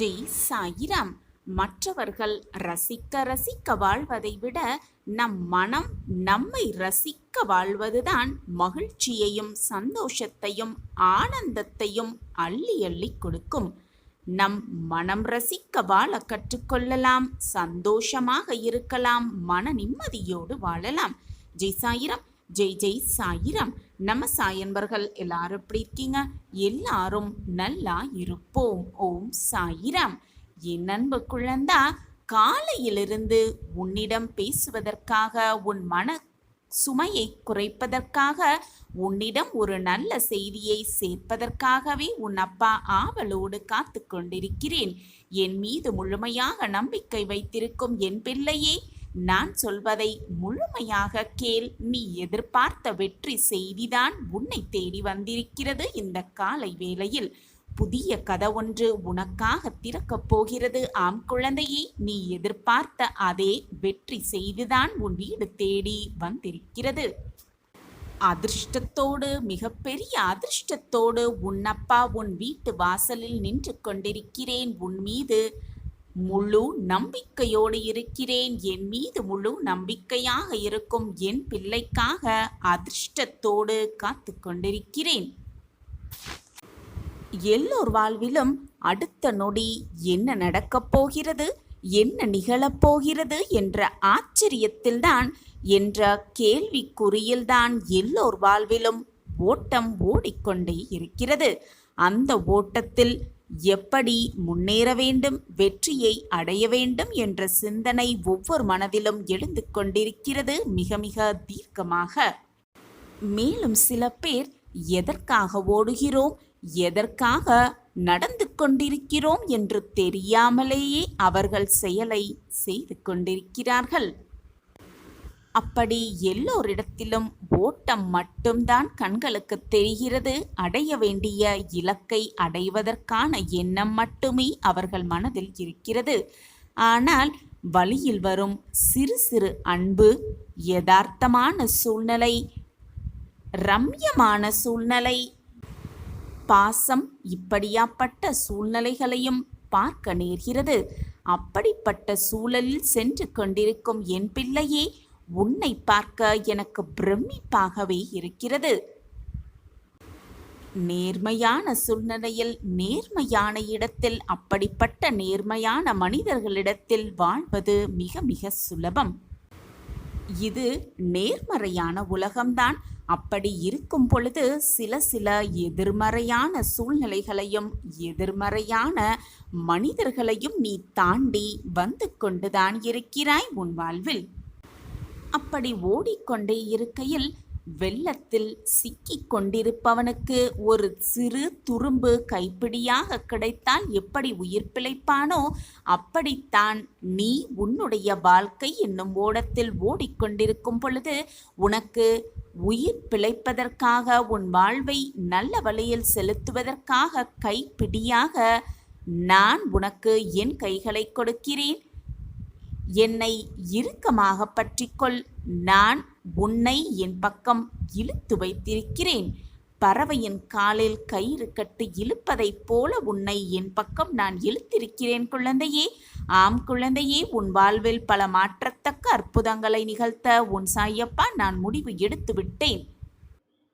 ஜெய் சாயிராம். மற்றவர்கள் ரசிக்க ரசிக்க வாழ்வதை விட நம் மனம் நம்மை ரசிக்க வாழ்வதுதான் மகிழ்ச்சியையும் சந்தோஷத்தையும் ஆனந்தத்தையும் அள்ளி அள்ளி கொடுக்கும். நம் மனம் ரசிக்க வாழ கற்றுக்கொள்ளலாம், சந்தோஷமாக இருக்கலாம், மன நிம்மதியோடு வாழலாம். ஜெய் சாயிராம். ஜெய் ஜெய் சாயிராம். நம்ம சாயன்பர்கள் எல்லாரும் எப்படி இருக்கீங்க? எல்லாரும் நல்லா இருப்போம். ஓம் சாயிராம். என் அன்பு குழந்தா, காலையிலிருந்து உன்னிடம் பேசுவதற்காக, உன் மன சுமையை குறைப்பதற்காக, உன்னிடம் ஒரு நல்ல செய்தியை சேர்ப்பதற்காகவே உன் அப்பா ஆவலோடு காத்து கொண்டிருக்கிறேன். என் மீது முழுமையாக நம்பிக்கை வைத்திருக்கும் என் பிள்ளையே, நான் சொல்வதை முழுமையாக கேள். நீ எதிர்பார்த்த வெற்றி செய்திதான் உன்னை தேடி வந்திருக்கிறது. இந்த காலை வேளையில் புதிய கதவொன்று உனக்காக திறக்கப் போகிறது. ஆம் குழந்தையே, நீ எதிர்பார்த்த அதே வெற்றி செய்திதான் உன் வீடு தேடி வந்திருக்கிறது. அதிர்ஷ்டத்தோடு, மிகப்பெரிய அதிர்ஷ்டத்தோடு உன் அப்பா உன் வீட்டு வாசலில் நின்று கொண்டிருக்கிறேன். உன் மீது முழு நம்பிக்கையோடு இருக்கிறேன். என் மீது முழு நம்பிக்கையாக இருக்கும் என் பிள்ளைக்காக அதிர்ஷ்டத்தோடு காத்து கொண்டிருக்கிறேன். எல்லோர் வாழ்விலும் அடுத்த நொடி என்ன நடக்கப் போகிறது, என்ன நிகழப்போகிறது என்ற ஆச்சரியத்தில்தான், என்ற கேள்விக்குறியில்தான் எல்லோர் வாழ்விலும் ஓட்டம் ஓடிக்கொண்டே இருக்கிறது. அந்த ஓட்டத்தில் எப்படி முன்னேற வேண்டும், வெற்றியை அடைய வேண்டும் என்ற சிந்தனை ஒவ்வொரு மனதிலும் எழுந்து கொண்டிருக்கிறது, மிக மிக தீர்க்கமாக. மேலும் சில பேர் எதற்காக ஓடுகிறோம், எதற்காக நடந்து கொண்டிருக்கிறோம் என்று தெரியாமலேயே அவர்கள் செயலை செய்து கொண்டிருக்கிறார்கள். அப்படி எல்லோரிடத்திலும் ஓட்டம் மட்டும்தான் கண்களுக்கு தெரிகிறது. அடைய வேண்டிய இலக்கை அடைவதற்கான எண்ணம் மட்டுமே அவர்கள் மனதில் இருக்கிறது. ஆனால் வழியில் வரும் சிறு சிறு அன்பு, யதார்த்தமான சூழ்நிலை, ரம்யமான சூழ்நிலை, பாசம், இப்படியாப்பட்ட சூழ்நிலைகளையும் பார்க்க நேர்கிறது. அப்படிப்பட்ட சூழலில் சென்று கொண்டிருக்கும் என் பிள்ளையே, உன்னை பார்க்க எனக்கு பிரமிப்பாகவே இருக்கிறது. நேர்மையான சூழ்நிலையில், நேர்மையான இடத்தில், அப்படிப்பட்ட நேர்மையான மனிதர்களிடத்தில் வாழ்வது மிக மிக சுலபம். இது நேர்மறையான உலகம்தான். அப்படி இருக்கும் பொழுது சில எதிர்மறையான சூழ்நிலைகளையும் எதிர்மறையான மனிதர்களையும் நீ தாண்டி வந்து கொண்டுதான் இருக்கிறாய் உன் வாழ்வில். அப்படி ஓடிக்கொண்டே இருக்கையில் வெள்ளத்தில் சிக்கிக் கொண்டிருப்பவனுக்கு ஒரு சிறு துரும்பு கைப்பிடியாக கிடைத்தால் எப்படி உயிர் பிழைப்பானோ, அப்படித்தான் நீ உன்னுடைய வாழ்க்கை என்னும் ஓடத்தில் ஓடிக்கொண்டிருக்கும் பொழுது உனக்கு உயிர் பிழைப்பதற்காக, உன் வாழ்வை நல்ல வழியில் செலுத்துவதற்காக கைப்பிடியாக நான் உனக்கு என் கைகளை கொடுக்கிறேன். என்னை இறுக்கமாக பற்றிக்கொள். நான் உன்னை என் பக்கம் இழுத்து வைத்திருக்கிறேன். பறவையின் காலில் கயிறு கட்டி இழுப்பதைப் போல உன்னை என் பக்கம் நான் இழுத்திருக்கிறேன் குழந்தையே. ஆம் குழந்தையே, உன் வாழ்வில் பல மாற்றத்தக்க அற்புதங்களை நிகழ்த்த உன் சாயப்பா நான் முடிவு எடுத்து விட்டேன்.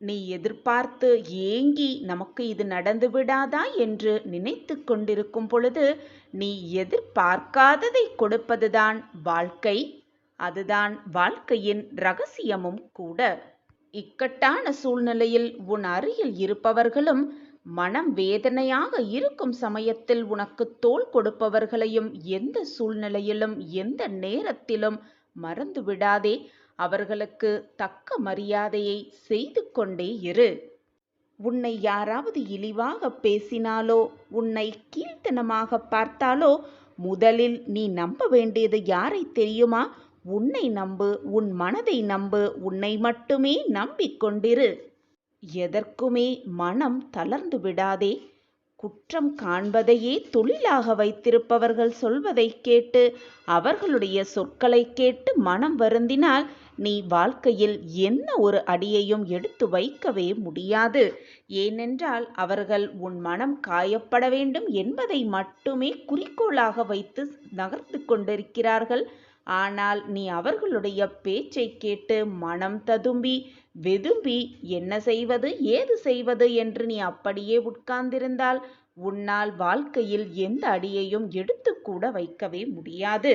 நீ எதிர்பார்த்து ஏங்கி நமக்கு இது நடந்து விடாதா என்று நினைத்து கொண்டிருக்கும் பொழுது, நீ எதிர்பார்க்காததை கொடுப்பதுதான் வாழ்க்கை. அதுதான் வாழ்க்கையின் ரகசியமும் கூட. இக்கட்டான சூழ்நிலையில் உன் அருகில் இருப்பவர்களும், மனம் வேதனையாக இருக்கும் சமயத்தில் உனக்கு தோள் கொடுப்பவர்களையும் எந்த சூழ்நிலையிலும் எந்த நேரத்திலும் மறந்து விடாதே. அவர்களுக்கு தக்க மரியாதையை செய்து கொண்டே இரு. உன்னை யாராவது இழிவாக பேசினாலோ, உன்னை கீழ்த்தனமாக பார்த்தாலோ, முதலில் நீ நம்ப வேண்டியது யாரை தெரியுமா? உன்னை நம்பு, உன் மனதை நம்பு, உன்னை மட்டுமே நம்பிக்கொண்டிரு. எதற்குமே மனம் தளர்ந்து விடாதே. குற்றம் காண்பதையே தொழிலாக வைத்திருப்பவர்கள் சொல்வதை கேட்டு அவர்களுடைய சொற்களை கேட்டு மனம் வருந்தினால் நீ வாழ்க்கையில் என்ன ஒரு அடியையும் எடுத்து வைக்கவே முடியாது. ஏனென்றால் அவர்கள் உன் மனம் காயப்பட வேண்டும் என்பதை மட்டுமே குறிக்கோளாக வைத்து நகர்ந்து கொண்டிருக்கிறார்கள். ஆனால் நீ அவர்களுடைய பேச்சை கேட்டு மனம் ததும்பி வெதும்பி என்ன செய்வது ஏது செய்வது என்று நீ அப்படியே உட்கார்ந்திருந்தால் உன்னால் வாழ்க்கையில் எந்த அடியையும் எடுத்துக்கூட வைக்கவே முடியாது.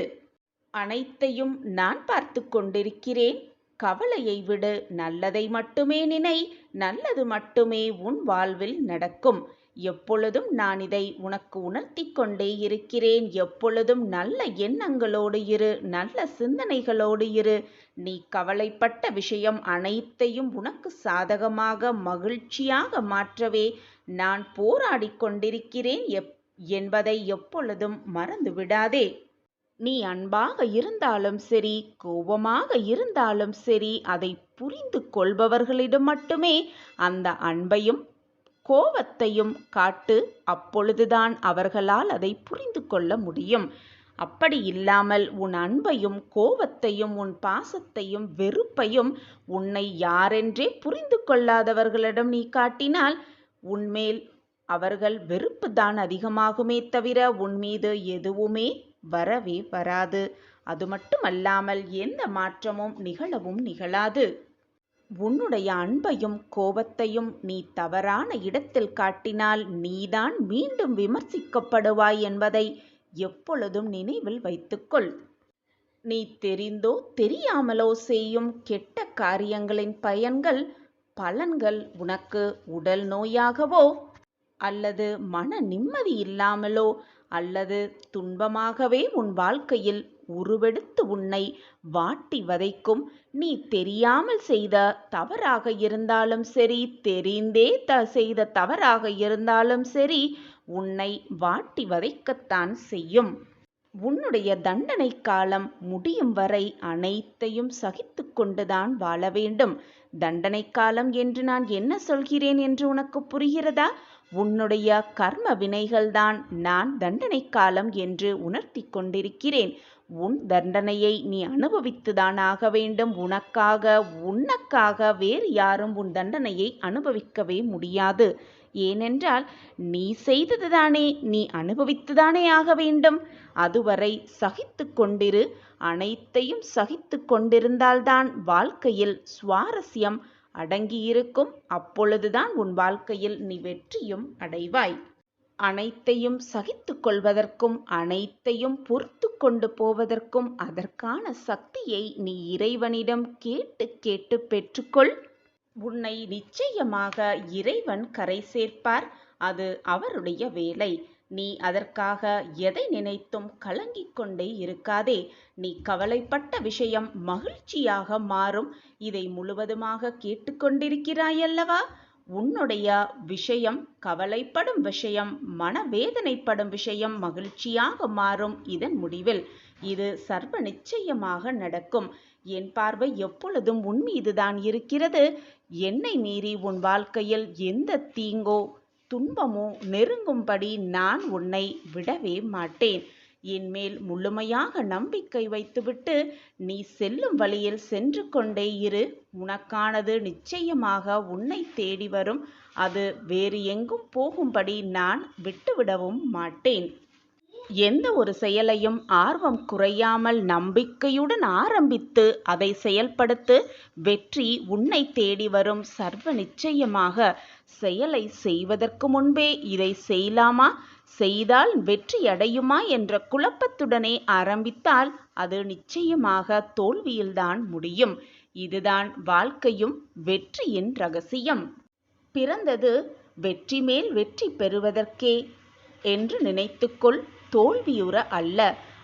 அனைத்தையும் நான் பார்த்து கொண்டிருக்கிறேன். கவலையை விடு, நல்லதை மட்டுமே நினை, நல்லது மட்டுமே உன் வாழ்வில் நடக்கும். எப்பொழுதும் நான் இதை உனக்கு உணர்த்தி கொண்டே இருக்கிறேன். எப்பொழுதும் நல்ல எண்ணங்களோடு இரு, நல்ல சிந்தனைகளோடு இரு. நீ கவலைப்பட்ட விஷயம் அனைத்தையும் உனக்கு சாதகமாக மகிழ்ச்சியாக மாற்றவே நான் போராடி கொண்டிருக்கிறேன் என்பதை எப்பொழுதும் மறந்து விடாதே. நீ அன்பாக இருந்தாலும் சரி, கோபமாக இருந்தாலும் சரி, அதை புரிந்து கொள்பவர்களிடம் மட்டுமே அந்த அன்பையும் கோபத்தையும் காட்டு. அப்பொழுதுதான் அவர்களால் அதை புரிந்து கொள்ள முடியும். அப்படி இல்லாமல் உன் அன்பையும் கோபத்தையும் உன் பாசத்தையும் வெறுப்பையும் உன்னை யாரென்றே புரிந்து கொள்ளாதவர்களிடம் நீ காட்டினால் உன்மேல் அவர்கள் வெறுப்பு தான் அதிகமாகுமே தவிர உன்மீது எதுவுமே வரவே வராது. அது மட்டுமல்லாமல் எந்த மாற்றமும் நிகழவும் நிகழாது. உன்னுடைய அன்பையும் கோபத்தையும் நீ தவறான இடத்தில் காட்டினால் நீதான் மீண்டும் விமர்சிக்கப்படுவாய் என்பதை எப்பொழுதும் நினைவில் வைத்துக்கொள். நீ தெரிந்தோ தெரியாமலோ செய்யும் கெட்ட காரியங்களின் பலன்கள் உனக்கு உடல் நோயாகவோ அல்லது மன நிம்மதி இல்லாமலோ அல்லது துன்பமாகவே உன் வாழ்க்கையில் உருவெடுத்து உன்னை வாட்டி வதைக்கும். நீ தெரியாமல் செய்த தவறாக இருந்தாலும் சரி, தெரிந்தே செய்த தவறாக இருந்தாலும் சரி, உன்னை வாட்டி வதைக்கத்தான் செய்யும். உன்னுடைய தண்டனை காலம் முடியும் வரை அனைத்தையும் சகித்து கொண்டுதான் வாழ வேண்டும். தண்டனை காலம் என்று நான் என்ன சொல்கிறேன் என்று உனக்கு புரிகிறதா? உன்னுடைய கர்ம வினைகள்தான் நான் தண்டனை காலம் என்று உணர்த்தி கொண்டிருக்கிறேன். உன் தண்டனையை நீ அனுபவித்துதான் ஆக வேண்டும். உனக்காக வேறு யாரும் உன் தண்டனையை அனுபவிக்கவே முடியாது. ஏனென்றால் நீ செய்ததுதானே நீ அனுபவித்துதானே ஆக வேண்டும். அதுவரை சகித்து கொண்டிரு. அனைத்தையும் சகித்து கொண்டிருந்தால்தான் வாழ்க்கையில் சுவாரஸ்யம் அடங்கியிருக்கும். அப்பொழுதுதான் உன் வாழ்க்கையில் நீ வெற்றியும் அடைவாய். அனைத்தையும் சகித்து கொள்வதற்கும் அனைத்தையும் பொறுத்து கொண்டு போவதற்கும் அதற்கான சக்தியை நீ இறைவனிடம் கேட்டு கேட்டு பெற்றுக்கொள். உன்னை நிச்சயமாக இறைவன் கரை சேர்ப்பார். அது அவருடைய வேலை. நீ அதற்காக எதை நினைத்தும் கலங்கிக் கொண்டே இருக்காதே. நீ கவலைப்பட்ட விஷயம் மகிழ்ச்சியாக மாறும். இதை முழுவதுமாக கேட்டுக்கொண்டிருக்கிறாயல்லவா? உன்னுடைய விஷயம், கவலைப்படும் விஷயம், மனவேதனைப்படும் விஷயம் மகிழ்ச்சியாக மாறும் இதன் முடிவில். இது சர்வ நிச்சயமாக நடக்கும். என் பார்வை எப்பொழுதும் உன் மீதுதான் இருக்கிறது. என்னை மீறி உன் வாழ்க்கையில் எந்த தீங்கோ துன்பமோ நெருங்கும்படி நான் உன்னை விடவே மாட்டேன். என்மேல் முழுமையாக நம்பிக்கை வைத்துவிட்டு நீ செல்லும் வழியில் சென்று கொண்டே இரு. உனக்கானது நிச்சயமாக உன்னை தேடி வரும். அது வேறு எங்கும் போகும்படி நான் விட்டுவிடவும் மாட்டேன். எந்த ஒரு செயலையும் ஆர்வம் குறையாமல் நம்பிக்கையுடன் ஆரம்பித்து அதை செயல்படுத்து. வெற்றி உன்னை தேடி வரும். சர்வ நிச்சயமாக. செயலை செய்வதற்கு முன்பே இதை செய்யலாமா, செய்தால் வெற்றி அடையுமா என்ற குழப்பத்துடனே ஆரம்பித்தால் அது நிச்சயமாக தோல்வியில்தான் முடியும். இதுதான் வாழ்க்கையும் வெற்றியின் ரகசியம். பிறந்தது வெற்றி மேல் வெற்றி பெறுவதற்கே என்று நினைத்துக்கொள், தோல்வியுற அல்ல.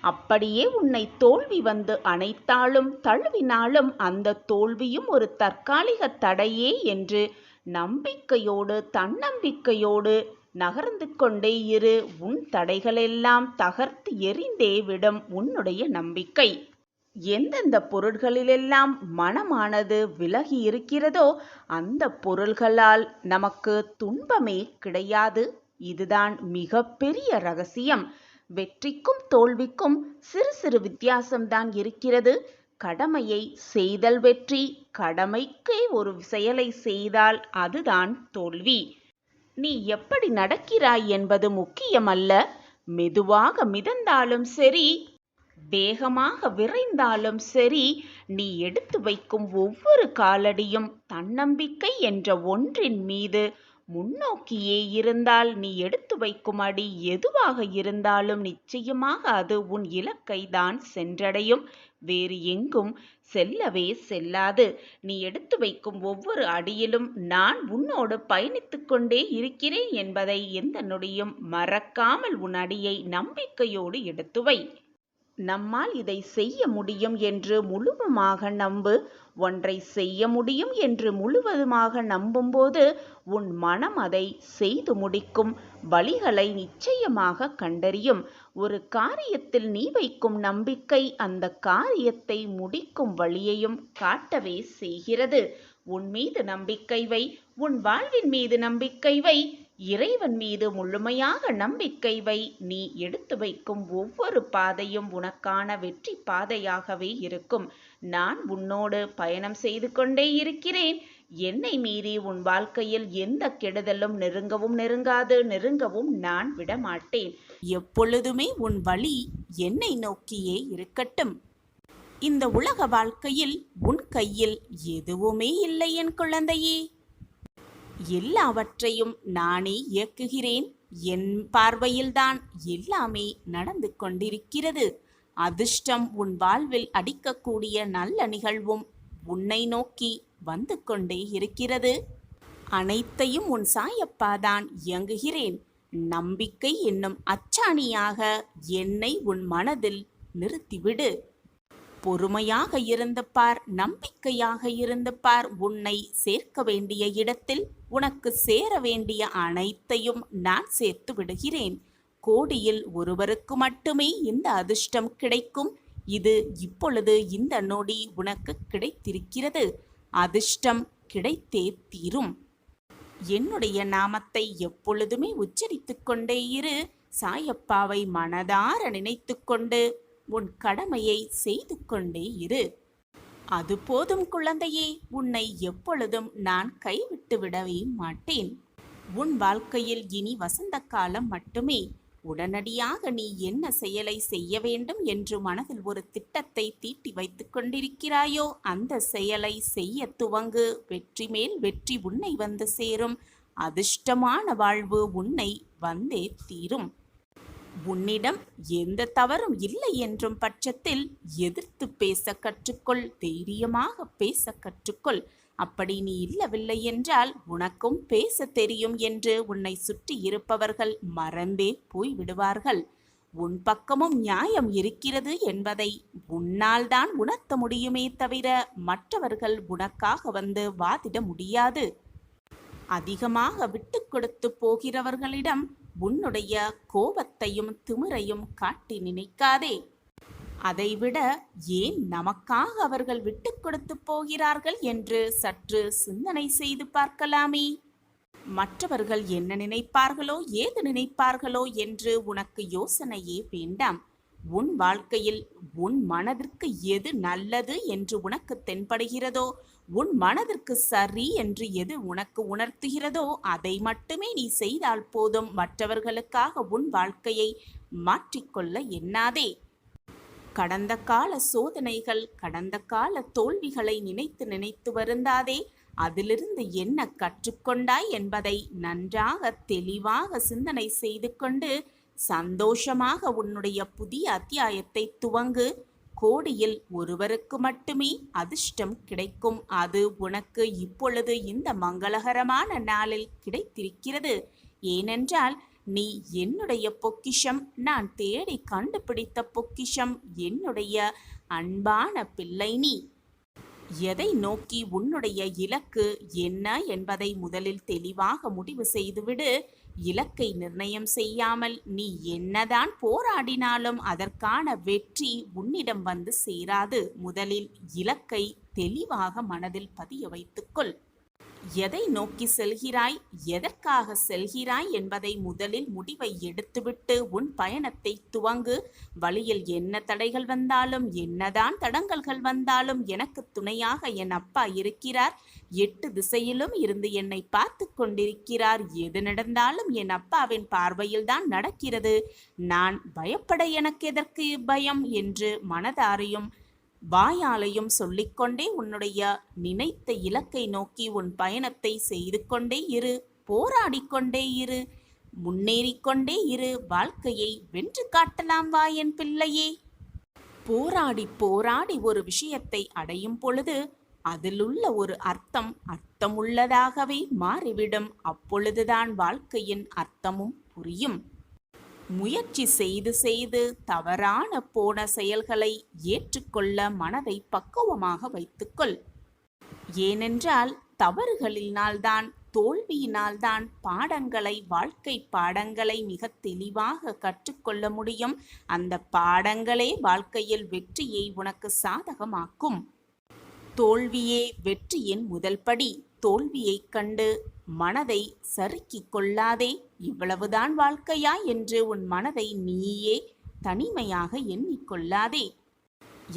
அப்படியே உன்னை தோல்வி வந்து அணைத்தாலும் தழுவினாலும் அந்த தோல்வியும் ஒரு தற்காலிக தடையே என்று நம்பிக்கையோடு தன்னம்பிக்கையோடு நகர்ந்து கொண்டே இரு. உன் தடைகளெல்லாம் தகர்த்து எறிந்தே விடும் உன்னுடைய நம்பிக்கை. எந்தெந்த பொருள்களிலெல்லாம் மனமானது விலகி இருக்கிறதோ அந்த பொருள்களால் நமக்கு துன்பமே கிடையாது, இதுதான் மிகப்பெரிய ரகசியம். வெற்றிக்கும் தோல்விக்கும் சிறு சிறு வித்தியாசம்தான் இருக்கிறது. கடமையை செய்தல் வெற்றி, கடமைக்கே ஒரு செயலை செய்தால் அதுதான் தோல்வி. நீ எப்படி நடக்கிறாய் என்பது முக்கியமல்ல. மெதுவாக மிதந்தாலும் சரி, வேகமாக விரைந்தாலும் சரி, நீ எடுத்து வைக்கும் ஒவ்வொரு காலடியும் தன்னம்பிக்கை என்ற ஒன்றின் மீது முன்னோக்கியே இருந்தால், நீ எடுத்து வைக்கும் அடி எதுவாக இருந்தாலும் நிச்சயமாக அது உன் இலக்கை தான் சென்றடையும். வேறு எங்கும் செல்லவே செல்லாது. நீ எடுத்து வைக்கும் ஒவ்வொரு அடியிலும் நான் உன்னோடு பயணித்துக் கொண்டே இருக்கிறேன் என்பதை எந்த நொடியும் மறக்காமல் உன் அடியை நம்பிக்கையோடு எடுத்து வை. நம்மால் இதை செய்ய முடியும் என்று முழுவதுமாக நம்பு. ஒன்றை செய்ய முடியும் என்று முழுவதுமாக நம்பும்போது உன் மனம் அதை செய்து முடிக்கும் வழிகளை நிச்சயமாக கண்டறியும். ஒரு காரியத்தில் நீ வைக்கும் நம்பிக்கை அந்த காரியத்தை முடிக்கும் வழியையும் காட்டவே செய்கிறது. உன் மீது நம்பிக்கை வை, உன் வாழ்வின் மீது நம்பிக்கை வை, இறைவன் மீது முழுமையாக நம்பிக்கை வை. நீ எடுத்து வைக்கும் ஒவ்வொரு பாதையும் உனக்கான வெற்றி பாதையாகவே இருக்கும். நான் உன்னோடு பயணம் செய்து கொண்டே இருக்கிறேன். என்னை மீறி உன் வாழ்க்கையில் எந்த கெடுதலும் நெருங்கவும் நெருங்காது, நெருங்கவும் நான் விடமாட்டேன். எப்பொழுதுமே உன் வழி என்னை நோக்கியே இருக்கட்டும். இந்த உலக வாழ்க்கையில் உன் கையில் எதுவுமே இல்லை என் குழந்தையே. எல்லாவற்றையும் நானே இயக்குகிறேன். என் பார்வையில்தான் எல்லாமே நடந்து கொண்டிருக்கிறது. அதிர்ஷ்டம் உன் வாழ்வில் அடிக்கக்கூடிய நல்ல நிகழ்வும் உன்னை நோக்கி வந்து கொண்டே இருக்கிறது. அனைத்தையும் உன் சாயப்பாதான் இயங்குகிறேன். நம்பிக்கை என்னும் அச்சாணியாக என்னை உன் மனதில் நிறுத்திவிடு. பொறுமையாக இருந்து பார், நம்பிக்கையாக இருந்து பார். உன்னை சேர்க்க வேண்டிய இடத்தில் உனக்கு சேர வேண்டிய அனைத்தையும் நான் சேர்த்து விடுகிறேன். கோடியில் ஒருவருக்கு மட்டுமே இந்த அதிர்ஷ்டம் கிடைக்கும். இது இப்பொழுது இந்த நொடி உனக்கு கிடைத்திருக்கிறது. அதிர்ஷ்டம் கிடைத்தே தீரும். என்னுடைய நாமத்தை எப்பொழுதுமே உச்சரித்துக் கொண்டே இரு. சாயப்பாவை மனதார நினைத்து கொண்டு உன் கடமையை செய்து கொண்டே இரு. அது போதும் குழந்தையே. உன்னை எப்பொழுதும் நான் கைவிட்டு விடவே மாட்டேன். உன் வாழ்க்கையில் இனி வசந்த காலம் மட்டுமே. உடனடியாக நீ என்ன செயலை செய்ய வேண்டும் என்று மனதில் ஒரு திட்டத்தை தீட்டி வைத்துக் கொண்டிருக்கிறாயோ அந்த செயலை செய்ய துவங்கு. வெற்றி மேல் வெற்றி உன்னை வந்து சேரும். அதிர்ஷ்டமான வாழ்வு உன்னை வந்தே தீரும். உன்னிடம் எந்த தவறும் இல்லை என்றும் பட்சத்தில் எதிர்த்து பேச கற்றுக்கொள். தைரியமாக பேச கற்றுக்கொள். அப்படி நீ இல்லவில்லை என்றால் உனக்கும் பேச தெரியும் என்று உன்னை சுற்றி இருப்பவர்கள் மறந்தே போய்விடுவார்கள். உன் பக்கமும் நியாயம் இருக்கிறது என்பதை உன்னால் தான் உணர்த்த முடியுமே தவிர மற்றவர்கள் உனக்காக வந்து வாதிட முடியாது. அதிகமாக விட்டு கொடுத்து போகிறவர்களிடம் உன்னுடைய கோபத்தையும் திமிரையும் காட்டி நினைக்காதே. அதைவிட ஏன் நமக்காக அவர்கள் விட்டு கொடுத்து போகிறார்கள் என்று சற்று சிந்தனை செய்து பார்க்கலாமே. மற்றவர்கள் என்ன நினைப்பார்களோ ஏது நினைப்பார்களோ என்று உனக்கு யோசனையே வேண்டாம். உன் வாழ்க்கையில் உன் மனதிற்கு எது நல்லது என்று உனக்கு தென்படுகிறதோ, உன் மனதிற்கு சரி என்று எது உனக்கு உணர்த்துகிறதோ அதை மட்டுமே நீ செய்தால் போதும். மற்றவர்களுக்காக உன் வாழ்க்கையை மாற்றிக்கொள்ள எண்ணாதே. கடந்த கால சோதனைகள், கடந்த கால தோல்விகளை நினைத்து நினைத்து வருந்தாதே. அதிலிருந்து என்ன கற்றுக்கொண்டாய் என்பதை நன்றாக தெளிவாக சிந்தனை செய்து கொண்டு சந்தோஷமாக உன்னுடைய புதிய அத்தியாயத்தை துவங்கு. கோடியில் ஒருவருக்கு மட்டுமே அதிர்ஷ்டம் கிடைக்கும். அது உனக்கு இப்பொழுது இந்த மங்களகரமான நாளில் கிடைத்திருக்கிறது. ஏனென்றால் நீ என்னுடைய பொக்கிஷம். நான் தேடி கண்டுபிடித்த பொக்கிஷம். என்னுடைய அன்பான பிள்ளை நீ. எதை நோக்கி உன்னுடைய இலக்கு என்ன என்பதை முதலில் தெளிவாக முடிவு செய்துவிடு. இலக்கை நிர்ணயம் செய்யாமல் நீ என்னதான் போராடினாலும் அதற்கான வெற்றி உன்னிடம் வந்து சேராது. முதலில் இலக்கை தெளிவாக மனதில் பதிய வைத்துக்கொள். எதை நோக்கி செல்கிறாய், எதற்காக செல்கிறாய் என்பதை முதலில் முடிவை எடுத்துவிட்டு உன் பயணத்தை துவங்கு. வழியில் என்ன தடைகள் வந்தாலும், என்னதான் தடங்கல்கள் வந்தாலும் எனக்கு துணையாக என் அப்பா இருக்கிறார். 8 திசையிலும் இருந்து என்னை பார்த்து கொண்டிருக்கிறார். எது நடந்தாலும் என் அப்பாவின் பார்வையில்தான் நடக்கிறது. நான் பயப்பட எனக்கு எதற்கு பயம் என்று மனதாரையும் வாயாலையும் சொல்லிக்கொண்டே உன்னுடைய நினைத்த இலக்கை நோக்கி உன் பயணத்தை செய்து கொண்டே இரு. போராடிக்கொண்டே இரு. முன்னேறிக்கொண்டே இரு. வாழ்க்கையை வென்று காட்டலாம் வா என் பிள்ளையே. போராடி போராடி ஒரு விஷயத்தை அடையும் பொழுது அதிலுள்ள ஒரு அர்த்தமுள்ளதாகவே மாறிவிடும். அப்பொழுதுதான் வாழ்க்கையின் அர்த்தமும் புரியும். முயற்சி செய்து செய்து தவறான போன செயல்களை ஏற்றுக்கொள்ள மனதை பக்குவமாக வைத்துக்கொள். ஏனென்றால் தவறுகளினால்தான், தோல்வியினால்தான் வாழ்க்கை பாடங்களை மிக தெளிவாக கற்றுக்கொள்ள முடியும். அந்த பாடங்களே வாழ்க்கையில் வெற்றியை உனக்கு சாதகமாக்கும். தோல்வியே வெற்றியின் முதல் படி. தோல்வியைக் கண்டு மனதை சறுக்கிக் கொள்ளாதே. இவ்வளவுதான் வாழ்க்கையா என்று உன் மனதை நீயே தனிமையாக எண்ணிக்கொள்ளாதே.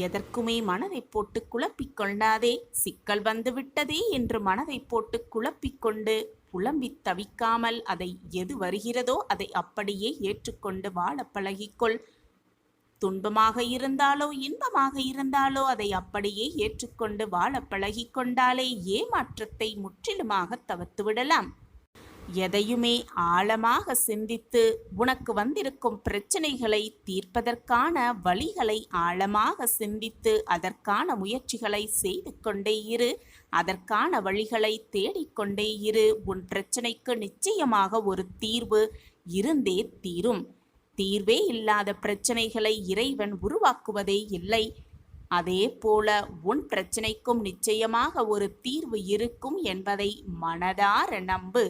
எதற்குமே மனதை போட்டு குழப்பிக் கொள்ளாதே. சிக்கல் வந்துவிட்டதே என்று மனதை போட்டு குழப்பிக்கொண்டு புலம்பித் தவிக்காமல் அதை எது வருகிறதோ அதை அப்படியே ஏற்றுக்கொண்டு வாழ பழகிக்கொள். துன்பமாக இருந்தாலோ இன்பமாக இருந்தாலோ அதை அப்படியே ஏற்றுக்கொண்டு வாழ பழகிக்கொண்டாலே ஏமாற்றத்தை முற்றிலுமாக தவிர்த்துவிடலாம். எதையுமே ஆழமாக சிந்தித்து உனக்கு வந்திருக்கும் பிரச்சனைகளை தீர்ப்பதற்கான வழிகளை ஆழமாக சிந்தித்து அதற்கான முயற்சிகளை செய்து கொண்டே இரு. அதற்கான வழிகளை தேடிக்கொண்டே இரு. உன் பிரச்சனைக்கு நிச்சயமாக ஒரு தீர்வு இருந்தே தீரும். தீர்வே இல்லாத பிரச்சனைகளை இறைவன் உருவாக்குவதே இல்லை. அதே போல உன் பிரச்சனைக்கும் நிச்சயமாக ஒரு தீர்வு இருக்கும் என்பதை மனதார நம்பு.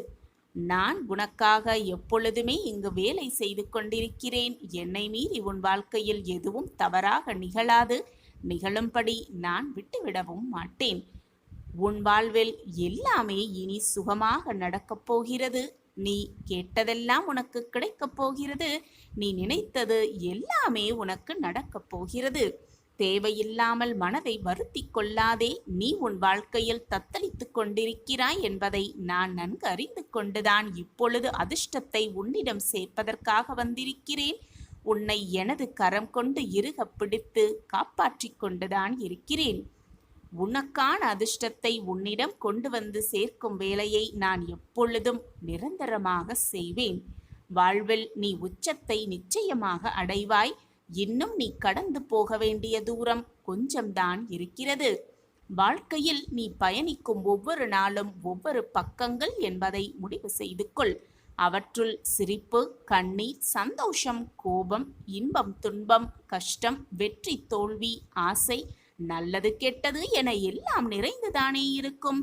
நான் உனக்காக எப்பொழுதுமே இங்கு வேலை செய்து கொண்டிருக்கிறேன். என்னை மீறி உன் வாழ்க்கையில் எதுவும் தவறாக நிகழாது. நிகழும்படி நான் விட்டுவிடவும் மாட்டேன். உன் வாழ்வில் எல்லாமே இனி சுகமாக நடக்கப் போகிறது. நீ கேட்டதெல்லாம் உனக்கு கிடைக்கப் போகிறது. நீ நினைத்தது எல்லாமே உனக்கு நடக்கப் போகிறது. தேவையில்லாமல் மனதை வருத்தி கொள்ளாதே. நீ உன் வாழ்க்கையில் தத்தளித்து கொண்டிருக்கிறாய் என்பதை நான் நன்கு அறிந்து கொண்டுதான் இப்பொழுது அதிர்ஷ்டத்தை உன்னிடம் சேர்ப்பதற்காக வந்திருக்கிறேன். உன்னை எனது கரம் கொண்டு இறுக பிடித்து காப்பாற்றிக் கொண்டுதான் இருக்கிறேன். உனக்கான அதிர்ஷ்டத்தை உன்னிடம் கொண்டு வந்து சேர்க்கும் வேலையை நான் எப்பொழுதும் நிரந்தரமாக செய்வேன். வாழ்வில் நீ உச்சத்தை நிச்சயமாக அடைவாய். இன்னும் நீ கடந்து போக வேண்டிய தூரம் கொஞ்சம்தான் இருக்கிறது. வாழ்க்கையில் நீ பயணிக்கும் ஒவ்வொரு நாளும் ஒவ்வொரு பக்கங்கள் என்பதை முடிவு செய்து கொள். அவற்றுள் சிரிப்பு, கண்ணீர், சந்தோஷம், கோபம், இன்பம், துன்பம், கஷ்டம், வெற்றி, தோல்வி, ஆசை, நல்லது கெட்டது என எல்லாம் நிறைந்துதானே இருக்கும்.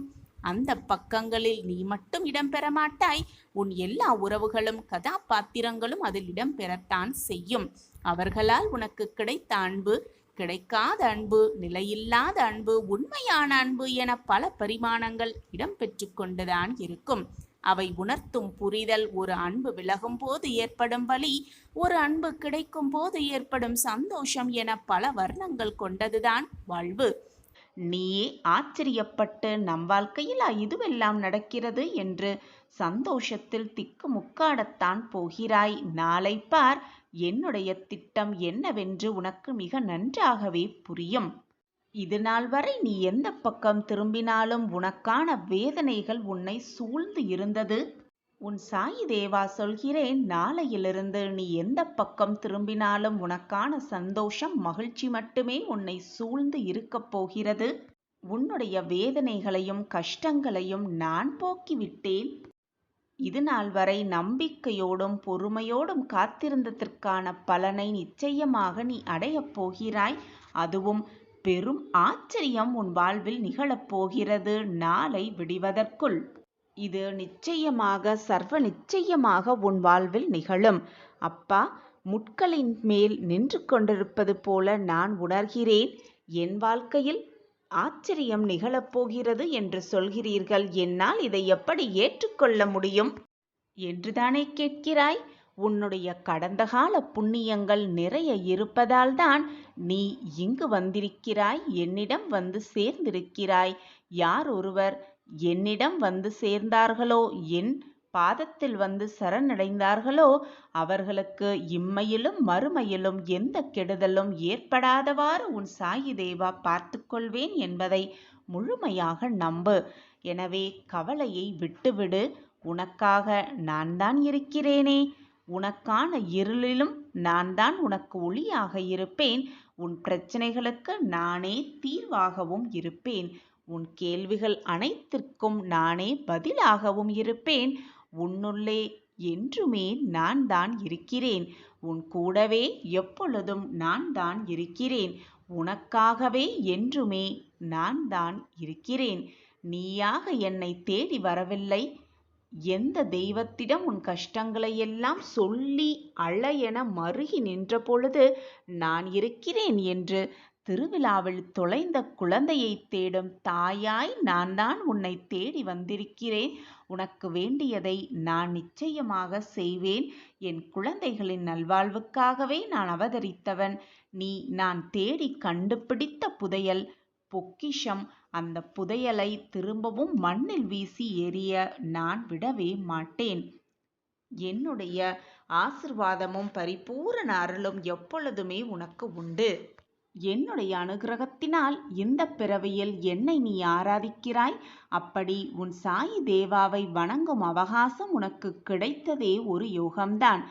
அந்த பக்கங்களில் நீ மட்டும் இடம்பெற மாட்டாய். உன் எல்லா உறவுகளும் கதாபாத்திரங்களும் அதில் இடம்பெறத்தான் செய்யும். அவர்களால் உனக்கு கிடைத்த அன்பு, கிடைக்காத அன்பு, நிலையில்லாத அன்பு, உண்மையான அன்பு என பல பரிமாணங்கள் இடம்பெற்று கொண்டுதான் இருக்கும். அவை உணர்த்தும் புரிதல் ஒரு அன்பு விலகும் போது ஏற்படும் வலி, ஒரு அன்பு கிடைக்கும் போது ஏற்படும் சந்தோஷம் என பல வர்ணங்கள் கொண்டதுதான் வாழ்வு. நீயே ஆச்சரியப்பட்டு நம் வாழ்க்கையில் இதுவெல்லாம் நடக்கிறது என்று சந்தோஷத்தில் திக்கு முக்காடத்தான் போகிறாய். நாளை பார், என்னுடைய திட்டம் என்னவென்று உனக்கு மிக நன்றாகவே புரியும். இது நாள் வரை நீ எந்த பக்கம் திரும்பினாலும் உனக்கான வேதனைகள் உன்னை சூழ்ந்து இருந்தது. உன் சாயி தேவா சொல்கிறேன், நாளையிலிருந்து நீ எந்த பக்கம் திரும்பினாலும் உனக்கான சந்தோஷம், மகிழ்ச்சி மட்டுமே உன்னை சூழ்ந்து இருக்கப் போகிறது. உன்னுடைய வேதனைகளையும் கஷ்டங்களையும் நான் போக்கிவிட்டேன். இது நாள் வரை நம்பிக்கையோடும் பொறுமையோடும் காத்திருந்ததற்கான பலனை நிச்சயமாக நீ அடையப் போகிறாய். அதுவும் பெரும் ஆச்சரியம் உன் வாழ்வில் நிகழப்போகிறது நாளை விடிவதற்குள். இது நிச்சயமாக, சர்வ நிச்சயமாக உன் வாழ்வில் நிகழும். அப்பா, முட்களின் மேல் நின்று கொண்டிருப்பது போல நான் உணர்கிறேன். என் வாழ்க்கையில் ஆச்சரியம் நிகழப்போகிறது என்று சொல்கிறீர்கள். என்னால் இதை எப்படி ஏற்றுக்கொள்ள முடியும் என்றுதானே கேட்கிறாய்? உன்னுடைய கடந்த கால புண்ணியங்கள் நிறைய இருப்பதால்தான் நீ இங்கு வந்திருக்கிறாய், என்னிடம் வந்து சேர்ந்திருக்கிறாய். யார் ஒருவர் என்னிடம் வந்து சேர்ந்தார்களோ, என் பாதத்தில் வந்து சரணடைந்தார்களோ, அவர்களுக்கு இம்மையிலும் மறுமையிலும் எந்த கெடுதலும் ஏற்படாதவாறு உன் சாயி தேவா பார்த்துக்கொள்வேன் என்பதை முழுமையாக நம்பு. எனவே கவலையை விட்டுவிடு. உனக்காக நான் தான் இருக்கிறேனே. உனக்கான இருளிலும் நான் தான் உனக்கு ஒளியாக இருப்பேன். உன் பிரச்சனைகளுக்கு நானே தீர்வாகவும் இருப்பேன். உன் கேள்விகள் அனைத்திற்கும் நானே பதிலாகவும் இருப்பேன். உன்னுள்ளே என்றுமே நான் தான் இருக்கிறேன். உன் கூடவே எப்பொழுதும் நான் தான் இருக்கிறேன். உனக்காகவே என்றுமே நான் தான் இருக்கிறேன். நீயாக என்னை தேடி வரவில்லை. எந்த தெய்வத்திடம் உன் கஷ்டங்களையெல்லாம் சொல்லி அழ என மருகி நின்ற பொழுது நான் இருக்கிறேன் என்று திருவிழாவில் தொலைந்த குழந்தையை தேடும் தாயாய் நான் தான் உன்னை தேடி வந்திருக்கிறேன். உனக்கு வேண்டியதை நான் நிச்சயமாக செய்வேன். என் குழந்தைகளின் நல்வாழ்வுக்காகவே நான் அவதரித்தவன். நீ நான் தேடி கண்டுபிடித்த புதையல், பொக்கிஷம். அந்த புதையலை திரும்பவும் மண்ணில் வீசி எறிய நான் விடவே மாட்டேன். என்னுடைய ஆசிர்வாதமும் பரிபூரண அருளும் எப்பொழுதுமே உனக்கு உண்டு. என்னுடைய அனுகிரகத்தினால் இந்த பிறவியில் என்னை நீ ஆராதிக்கிறாய். அப்படி உன் சாயி தேவாவை வணங்கும் அவகாசம் உனக்கு கிடைத்ததே ஒரு யோகம்தான்.